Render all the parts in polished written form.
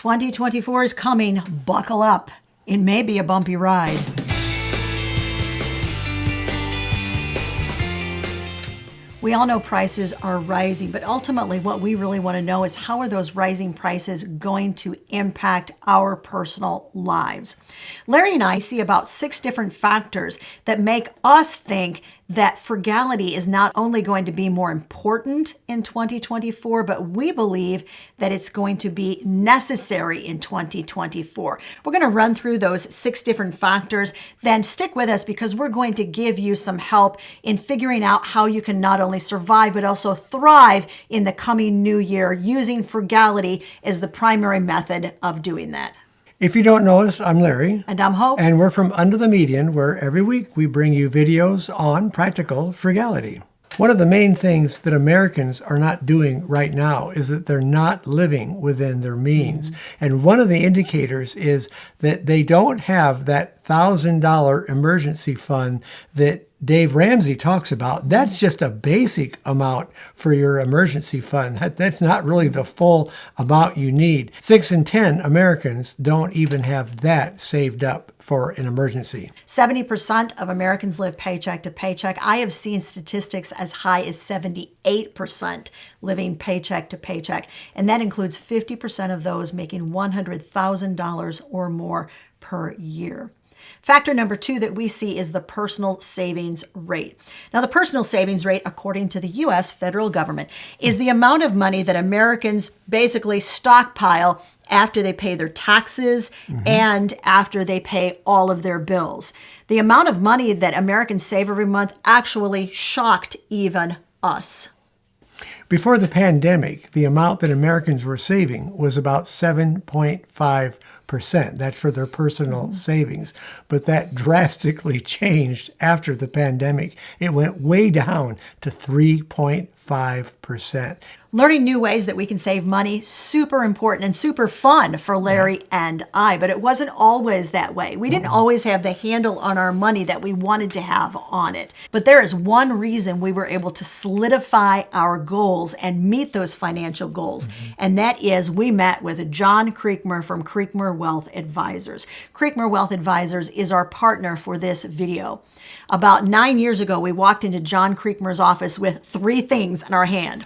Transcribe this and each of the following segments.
2024 is coming. Buckle up. It may be a bumpy ride. We all know prices are rising, but ultimately what we really want to know is how are those rising prices going to impact our personal lives? Larry and I see about 6 different factors that make us think that frugality is not only going to be more important in 2024, but we believe that it's going to be necessary in 2024. We're going to run through those 6 different factors. Then stick with us because we're going to give you some help in figuring out how you can not only survive, but also thrive in the coming new year using frugality as the primary method of doing that. If you don't know us, I'm Larry. And I'm Hope. And we're from Under the Median, where every week we bring you videos on practical frugality. One of the main things that Americans are not doing right now is that they're not living within their means. And one of the indicators is that they don't have that $1,000 emergency fund that Dave Ramsey talks about. That's just a basic amount for your emergency fund. That's not really the full amount you need. 6 in 10 Americans don't even have that saved up for an emergency. 70% of Americans live paycheck to paycheck. I have seen statistics as high as 78% living paycheck to paycheck. And that includes 50% of those making $100,000 or more per year. Factor number 2 that we see is the personal savings rate. Now, the personal savings rate, according to the U.S. federal government, is the amount of money that Americans basically stockpile after they pay their taxes and after they pay all of their bills. The amount of money that Americans save every month actually shocked even us. Before the pandemic, the amount that Americans were saving was about 7.5%. That's for their personal savings. But that drastically changed after the pandemic. It went way down to 3.5%. Learning new ways that we can save money, super important and super fun for Larry and I, but it wasn't always that way. We didn't always have the handle on our money that we wanted to have on it. But there is one reason we were able to solidify our goals and meet those financial goals, and that is we met with John Creekmer from Creekmer Wealth Advisors. Creekmer Wealth Advisors is our partner for this video. About 9 years ago, we walked into John Creekmer's office with 3 things in our hand: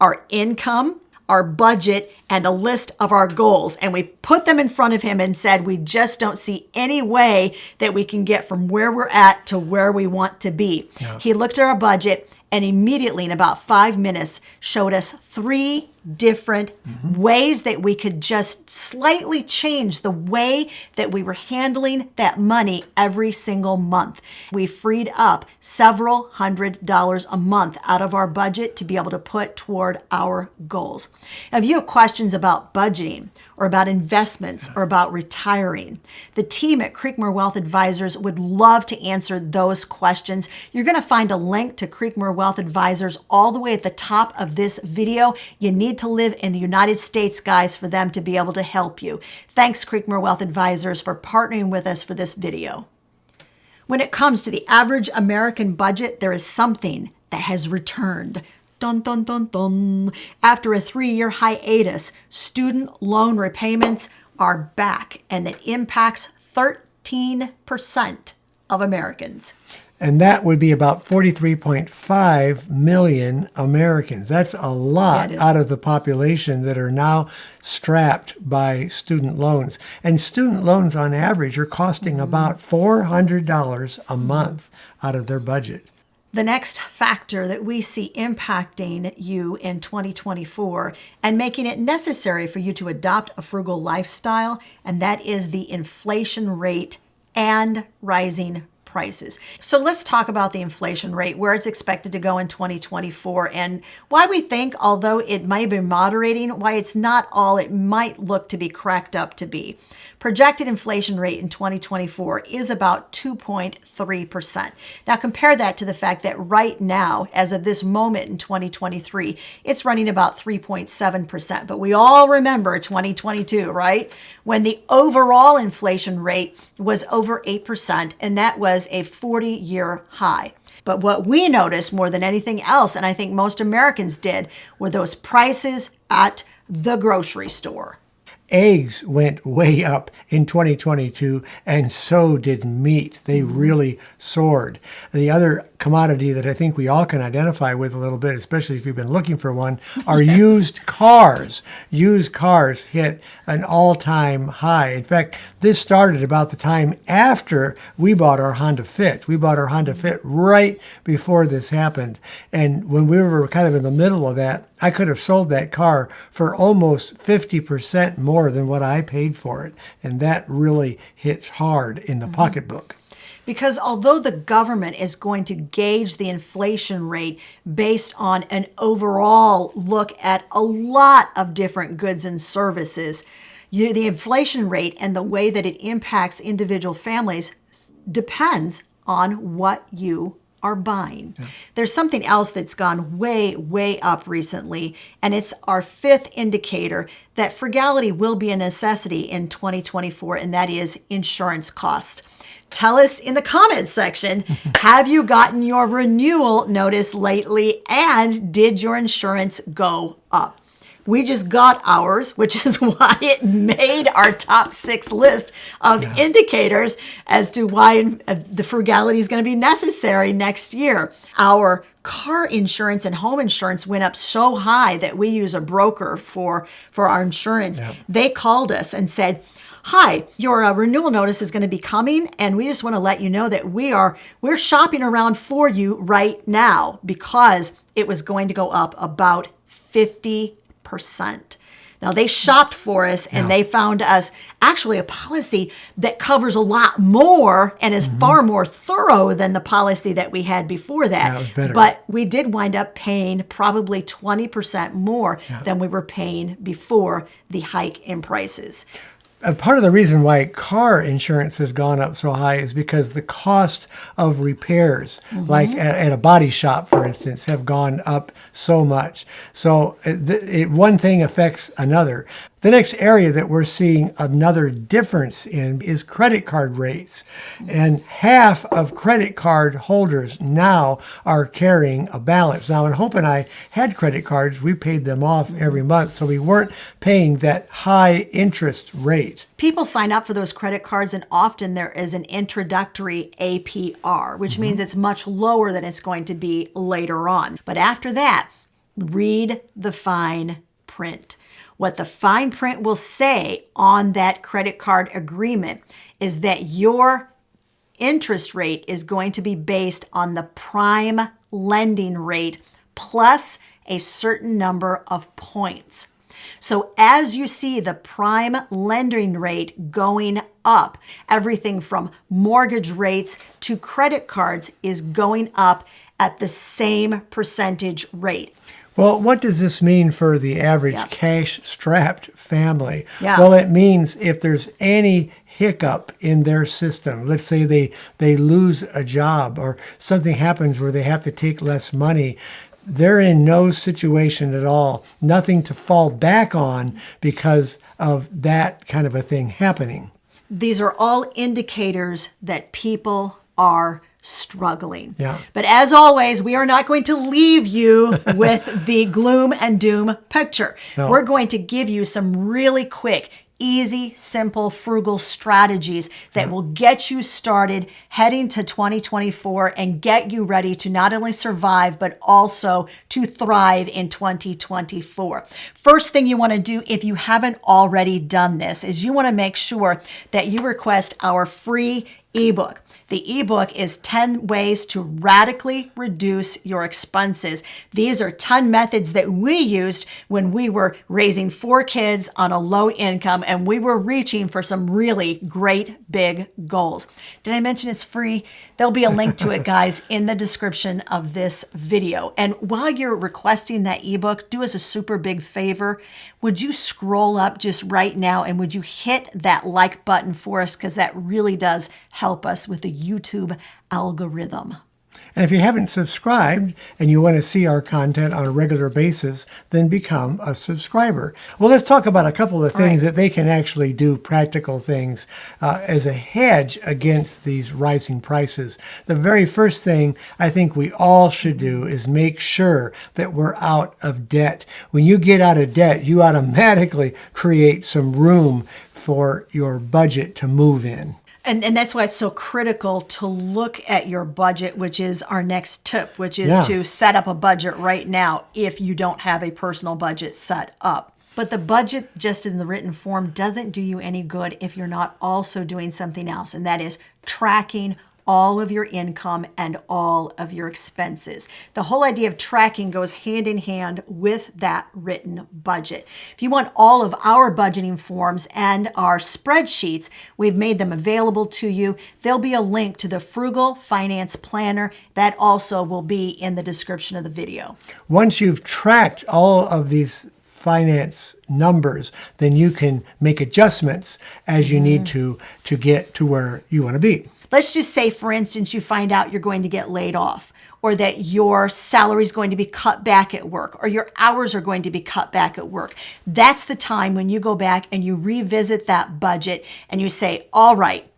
our income, our budget, and a list of our goals. And we put them in front of him and said, we just don't see any way that we can get from where we're at to where we want to be. Yeah. He looked at our budget and immediately in about 5 minutes showed us 3 different ways that we could just slightly change the way that we were handling that money every single month. We freed up several $100s a month out of our budget to be able to put toward our goals. Now, if you have questions about budgeting or about investments or about retiring, the team at Creekmer Wealth Advisors would love to answer those questions. You're going to find a link to Creekmer Wealth Advisors all the way at the top of this video. You need to live in the United States, guys, for them to be able to help you. Thanks, Creekmer Wealth Advisors, for partnering with us for this video. When it comes to the average American budget, there is something that has returned. Dun, dun, dun, dun. After a 3-year hiatus, student loan repayments are back, and it impacts 13% of Americans. And that would be about 43.5 million Americans. That's a lot out of the population that are now strapped by student loans. And student loans on average are costing about $400 a month out of their budget. The next factor that we see impacting you in 2024 and making it necessary for you to adopt a frugal lifestyle, and that is the inflation rate and rising prices. So let's talk about the inflation rate, where it's expected to go in 2024, and why we think, although it might be moderating, why it's not all it might look to be cracked up to be. Projected inflation rate in 2024 is about 2.3%. Now compare that to the fact that right now, as of this moment in 2023, it's running about 3.7%. But we all remember 2022, right? When the overall inflation rate was over 8%, and that was a 40-year high. But what we noticed more than anything else, and I think most Americans did, were those prices at the grocery store. Eggs went way up in 2022, and so did meat. They really soared. The other commodity that I think we all can identify with a little bit, especially if you've been looking for one, are used cars. Used cars hit an all-time high. In fact, this started about the time after we bought our Honda Fit. We bought our Honda Fit right before this happened. And when we were kind of in the middle of that, I could have sold that car for almost 50% more than what I paid for it. And that really hits hard in the pocketbook. Because although the government is going to gauge the inflation rate based on an overall look at a lot of different goods and services, the inflation rate and the way that it impacts individual families depends on what you are buying. Yeah. There's something else that's gone way, way up recently, and it's our fifth indicator that frugality will be a necessity in 2024, and that is insurance cost. Tell us in the comments section, have you gotten your renewal notice lately, and did your insurance go up? We just got ours, which is why it made our top 6 list of indicators as to why the frugality is going to be necessary next year. Our car insurance and home insurance went up so high that we use a broker for our insurance. Yep. They called us and said, "Hi, your renewal notice is going to be coming, and we just want to let you know that we're shopping around for you right now because it was going to go up about 50%. Now, they shopped for us and they found us actually a policy that covers a lot more and is far more thorough than the policy that we had before that. That was better. But we did wind up paying probably 20% more than we were paying before the hike in prices. Part of the reason why car insurance has gone up so high is because the cost of repairs, like at a body shop, for instance, have gone up so much. So one thing affects another. The next area that we're seeing another difference in is credit card rates. And half of credit card holders now are carrying a balance. Now, when Hope and I had credit cards, we paid them off every month, so we weren't paying that high interest rate. People sign up for those credit cards, and often there is an introductory APR, which means it's much lower than it's going to be later on. But after that, read the fine print. What the fine print will say on that credit card agreement is that your interest rate is going to be based on the prime lending rate plus a certain number of points. So as you see the prime lending rate going up, everything from mortgage rates to credit cards is going up at the same percentage rate. Well, what does this mean for the average cash-strapped family? Yeah. Well, it means if there's any hiccup in their system, let's say they lose a job or something happens where they have to take less money, they're in no situation at all, nothing to fall back on because of that kind of a thing happening. These are all indicators that people are struggling. Yeah. But as always, we are not going to leave you with the gloom and doom picture. No. We're going to give you some really quick, easy, simple, frugal strategies that will get you started heading to 2024 and get you ready to not only survive, but also to thrive in 2024. First thing you want to do, if you haven't already done this, is you want to make sure that you request our free ebook. The ebook is 10 ways to radically reduce your expenses. These are 10 methods that we used when we were raising 4 kids on a low income and we were reaching for some really great big goals. Did I mention it's free? There'll be a link to it, guys, in the description of this video. And while you're requesting that ebook, do us a super big favor. Would you scroll up just right now and would you hit that like button for us? Because that really does help us with the YouTube algorithm. And if you haven't subscribed and you want to see our content on a regular basis, then become a subscriber. Well, let's talk about a couple of things that they can actually do, practical things, as a hedge against these rising prices. The very first thing I think we all should do is make sure that we're out of debt. When you get out of debt, you automatically create some room for your budget to move in. And that's why it's so critical to look at your budget, which is our next tip, which is to set up a budget right now if you don't have a personal budget set up. But the budget, just in the written form, doesn't do you any good if you're not also doing something else, and that is tracking all of your income and all of your expenses. The whole idea of tracking goes hand in hand with that written budget. If you want all of our budgeting forms and our spreadsheets, we've made them available to you. There'll be a link to the Frugal Finance Planner that also will be in the description of the video. Once you've tracked all of these finance numbers, then you can make adjustments as you need to get to where you want to be. Let's just say, for instance, you find out you're going to get laid off, or that your salary is going to be cut back at work, or your hours are going to be cut back at work. That's the time when you go back and you revisit that budget and you say, all right,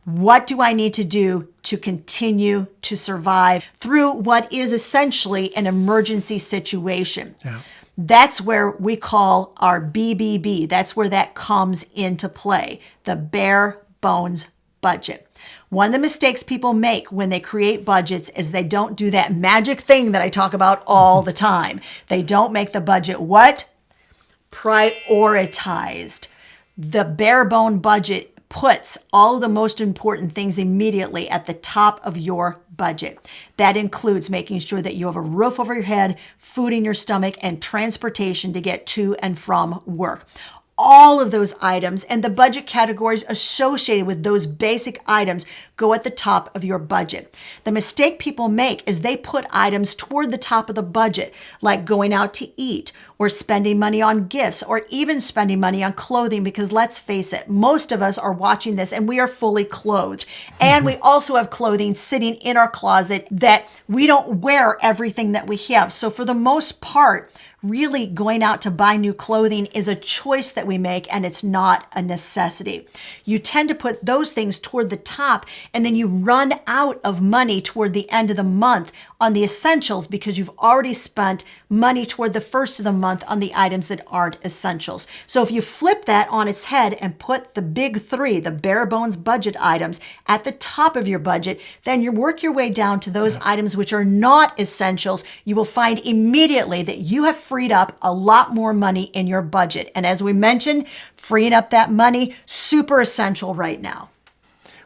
what do I need to do to continue to survive through what is essentially an emergency situation? Yeah. That's where we call our BBB. That's where that comes into play, the bare bones budget. One of the mistakes people make when they create budgets is they don't do that magic thing that I talk about all the time. They don't make the budget what? Prioritized. The bare bone budget puts all of the most important things immediately at the top of your budget. That includes making sure that you have a roof over your head, food in your stomach, and transportation to get to and from work. All of those items and the budget categories associated with those basic items go at the top of your budget. The mistake people make is they put items toward the top of the budget, like going out to eat or spending money on gifts or even spending money on clothing, because let's face it, most of us are watching this and we are fully clothed. And we also have clothing sitting in our closet that we don't wear everything that we have. So for the most part, really going out to buy new clothing is a choice that we make, and it's not a necessity. You tend to put those things toward the top, and then you run out of money toward the end of the month on the essentials because you've already spent money toward the first of the month on the items that aren't essentials. So if you flip that on its head and put the big three, the bare bones budget items, at the top of your budget, then you work your way down to those items which are not essentials. You will find immediately that you have freed up a lot more money in your budget. And as we mentioned, freeing up that money, super essential right now.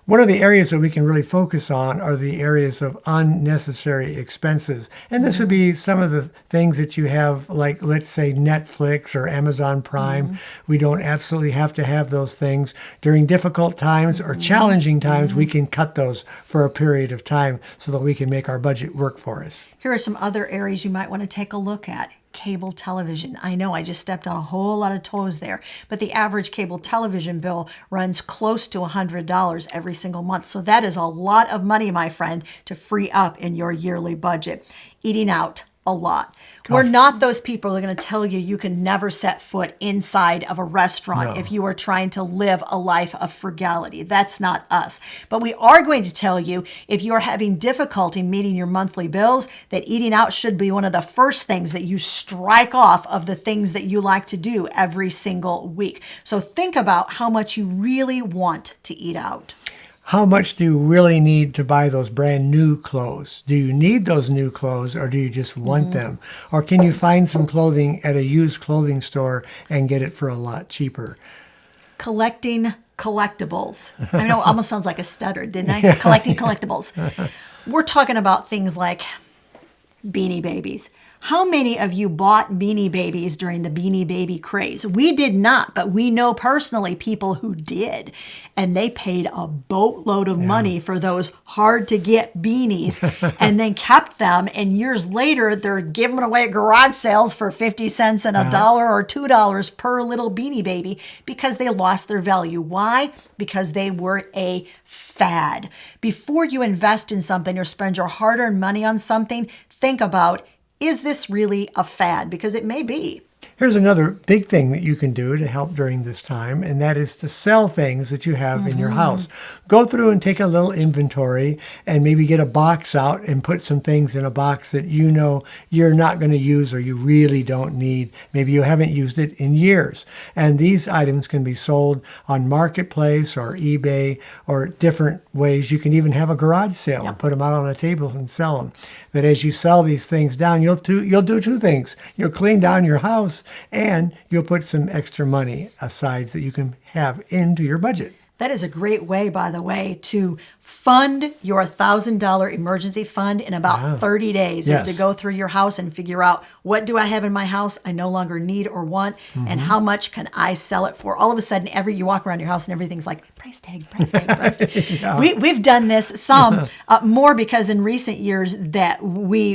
One of the areas that we can really focus on are the areas of unnecessary expenses. And this would be some of the things that you have, like, let's say, Netflix or Amazon Prime. We don't absolutely have to have those things. During difficult times or challenging times, we can cut those for a period of time so that we can make our budget work for us. Here are some other areas you might want to take a look at. Cable television. I know I just stepped on a whole lot of toes there, but the average cable television bill runs close to $100 every single month. So that is a lot of money, my friend, to free up in your yearly budget. Eating out a lot. We're not those people that are going to tell you you can never set foot inside of a restaurant if you are trying to live a life of frugality. That's not us. But we are going to tell you, if you are having difficulty meeting your monthly bills, that eating out should be one of the first things that you strike off of the things that you like to do every single week. So think about how much you really want to eat out. How much do you really need to buy those brand new clothes? Do you need those new clothes, or do you just want them? Or can you find some clothing at a used clothing store and get it for a lot cheaper? Collecting collectibles. I know it almost sounds like a stutter, didn't I? Collecting collectibles. We're talking about things like Beanie Babies. How many of you bought Beanie Babies during the Beanie Baby craze? We did not, but we know personally people who did. And they paid a boatload of money for those hard-to-get beanies and then kept them. And years later, they're giving away at garage sales for 50 cents and $1 or $2 per little Beanie Baby because they lost their value. Why? Because they were a fad. Before you invest in something or spend your hard-earned money on something, think about, is this really a fad? Because it may be. Here's another big thing that you can do to help during this time, and that is to sell things that you have in your house. Go through and take a little inventory and maybe get a box out and put some things in a box that you know you're not going to use or you really don't need. Maybe you haven't used it in years. And these items can be sold on Marketplace or eBay or different ways. You can even have a garage sale and put them out on a table and sell them. But as you sell these things down, you'll do two things. You'll clean down your house and you'll put some extra money aside that you can have into your budget. That is a great way, by the way, to fund your $1,000 emergency fund in about 30 days. Is to go through your house and figure out, what do I have in my house I no longer need or want, and how much can I sell it for? All of a sudden, you walk around your house and everything's like, price tag, price tag, price tag. We've done this some more because in recent years that we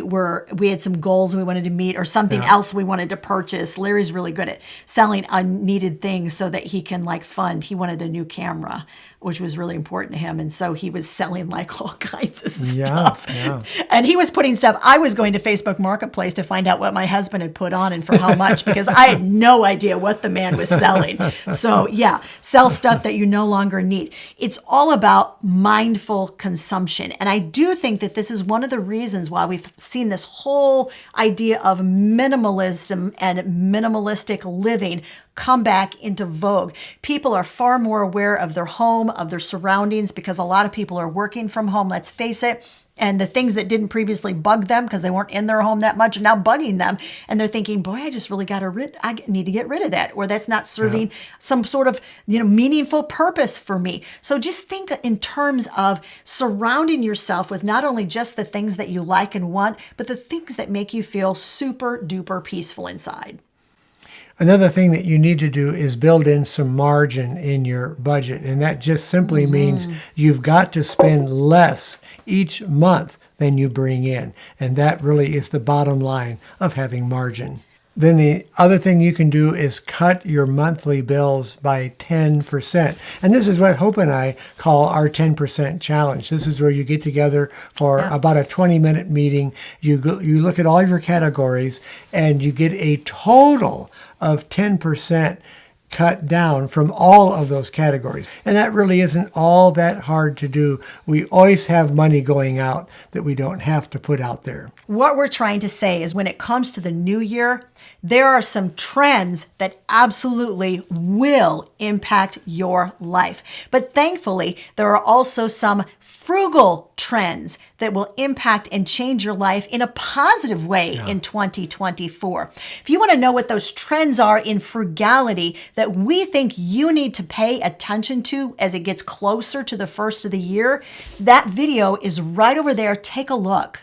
had some goals we wanted to meet or something else we wanted to purchase. Larry's really good at selling unneeded things so that he can fund. He wanted a new camera, which was really important to him. And so he was selling all kinds of stuff. And he was putting stuff. I was going to Facebook Marketplace to find out what my husband had put on and for how much, because I had no idea what the man was selling. So sell stuff that you no longer need. It's all about mindful consumption. And I do think that this is one of the reasons why we've seen this whole idea of minimalism and minimalistic living come back into vogue. People are far more aware of their home, of their surroundings, because a lot of people are working from home, let's face it. And the things that didn't previously bug them because they weren't in their home that much are now bugging them. And they're thinking, boy, I just really I need to get rid of that. Or that's not serving some sort of meaningful purpose for me. So just think in terms of surrounding yourself with not only just the things that you like and want, but the things that make you feel super duper peaceful inside. Another thing that you need to do is build in some margin in your budget. And that just simply means you've got to spend less each month than you bring in. And that really is the bottom line of having margin. Then the other thing you can do is cut your monthly bills by 10%. And this is what Hope and I call our 10% challenge. This is where you get together for about a 20-minute meeting. You look at all your categories and you get a total of 10% cut down from all of those categories. And that really isn't all that hard to do. We always have money going out that we don't have to put out there. What we're trying to say is when it comes to the new year, there are some trends that absolutely will impact your life. But thankfully, there are also some frugal trends that will impact and change your life in a positive way in 2024. If you want to know what those trends are in frugality that we think you need to pay attention to as it gets closer to the first of the year, that video is right over there. Take a look.